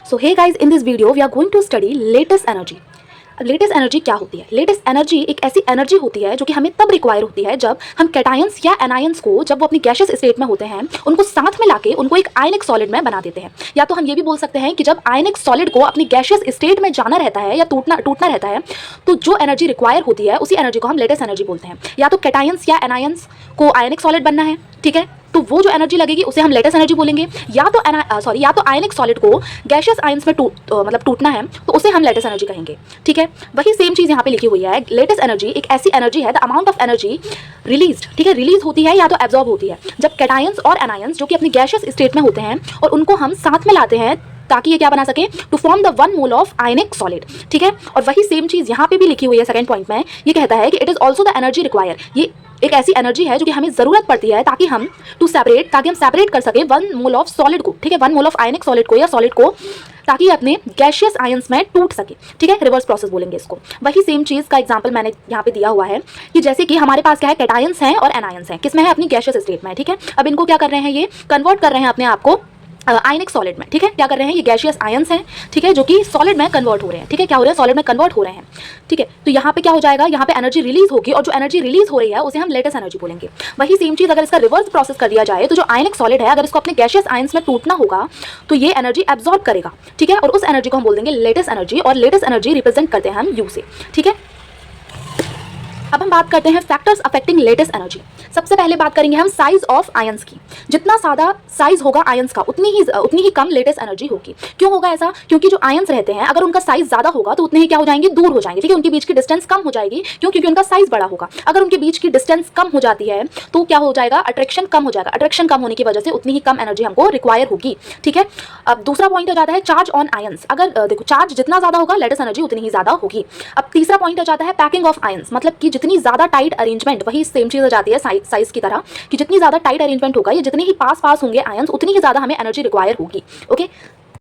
So hey guys, in this video we are going to study latest energy. Latest energy क्या होती है? Latest energy एक ऐसी energy होती है जो कि हमें तब रिक्वायर होती है जब हम कैटायंस या एनायंस को, जब वो अपनी गैशियस स्टेट में होते हैं, उनको साथ में लाके उनको एक आयनिक सॉलिड में बना देते हैं। या तो हम ये भी बोल सकते हैं कि जब आयनिक सॉलिड को अपनी गैशियस स्टेट में जाना रहता है या टूटना रहता है, तो जो एनर्जी रिक्वायर होती है उसी एनर्जी को हम लेटेस्ट एनर्जी बोलते हैं। या तो कैटायंस या एनायंस को आयनिक सॉलिड बनना है, ठीक है, तो वो जो एनर्जी लगेगी उसे हम लेटेस्ट एनर्जी बोलेंगे। या तो आयनिक सॉलिड को गैशियस आयंस में टूटना है, तो उसे हम लेटेस्ट एनर्जी कहेंगे, ठीक है। वही सेम चीज़ यहाँ पे लिखी हुई है। लेटेस्ट एनर्जी एक ऐसी एनर्जी है, the amount of energy release, ठीक है, रिलीज होती है या तो एब्जॉर्ब होती है जब कैटायंस और एनायंस जो कि अपनी गैशियस स्टेट में होते हैं और उनको हम साथ में लाते हैं ताकि ये क्या बना सके, to form the 1 mole of ionic solid, ठीक है। और वही सेम चीज़ यहाँ पे भी लिखी हुई है सेकंड पॉइंट में। ये कहता है कि it is also the energy require, ये एक ऐसी एनर्जी है जो कि हमें ज़रूरत पड़ती है ताकि हम सेपरेट कर सकें 1 मोल ऑफ सॉलिड को, ठीक है, 1 मोल ऑफ आयनिक सॉलिड को या सॉलिड को, ताकि अपने गैशियस आयंस में टूट सके, ठीक है। रिवर्स प्रोसेस बोलेंगे इसको। वही सेम चीज़ का एग्जांपल मैंने यहाँ पे दिया हुआ है कि जैसे कि हमारे पास क्या है, कैटायंस हैं और एनायंस हैं, किसमें है, अपनी गैशियस स्टेट में, ठीक है। अब इनको क्या कर रहे हैं, ये कन्वर्ट कर रहे हैं अपने आप को आयनिक सॉलिड में, ठीक है। क्या कर रहे हैं, ये गैशियस आयंस हैं, ठीक है, जो कि सॉलिड में कन्वर्ट हो रहे हैं, ठीक है, क्या हो रहे हैं, सॉलिड में कन्वर्ट हो रहे हैं, ठीक है। तो यहाँ पे क्या हो जाएगा, यहाँ पे एनर्जी रिलीज होगी और जो एनर्जी रिलीज हो रही है उसे हम लेटेस्ट एनर्जी बोलेंगे। वही सेम चीज़ अगर इसका रिवर्स प्रोसेस कर दिया जाए, तो जो आयनिक सॉलिड है अगर इसको अपने गैशियस आयंस में टूटना होगा तो ये एनर्जी एब्जॉर्ब करेगा, ठीक है, और उस एनर्जी को हम बोल देंगे लेटेस्ट एनर्जी, और लेटेस्ट एनर्जी रिप्रेजेंट करते हैं हम यू से, ठीक है। अब हम बात करते हैं फैक्टर्स अफेक्टिंग लेटेस्ट एनर्जी। सबसे पहले बात करेंगे हम साइज ऑफ आयंस की। जितना ज़्यादा साइज होगा आयंस का उतनी ही कम लेटेस्ट एनर्जी होगी। क्यों होगा ऐसा? क्योंकि जो आयंस रहते हैं अगर उनका साइज ज़्यादा होगा तो उतने ही क्या हो जाएंगे, दूर हो जाएंगे, ठीक है, उनके बीच की डिस्टेंस कम हो जाएगी। क्यों? क्योंकि उनका साइज बड़ा होगा। अगर उनके बीच की डिस्टेंस कम हो जाती है तो क्या हो जाएगा, अट्रैक्शन कम हो जाएगा। अट्रैक्शन कम होने की वजह से उतनी ही कम एनर्जी हमको रिक्वायर होगी, ठीक है। अब दूसरा पॉइंट हो जाता है चार्ज ऑन आयंस। अगर देखो चार्ज जितना ज़्यादा होगा लेटेस्ट एनर्जी उतनी ही ज़्यादा होगी। अब तीसरा पॉइंट हो जाता है पैकिंग ऑफ आयंस, मतलब कि जितनी ज़्यादा टाइट अरेंजमेंट, वही सेम चीज़ हो जाती है साइज की तरह, कि जितनी ज़्यादा टाइट अरेंजमेंट होगा या जितने ही पास होंगे आयंस उतनी ही ज़्यादा हमें एनर्जी रिक्वायर होगी, ओके।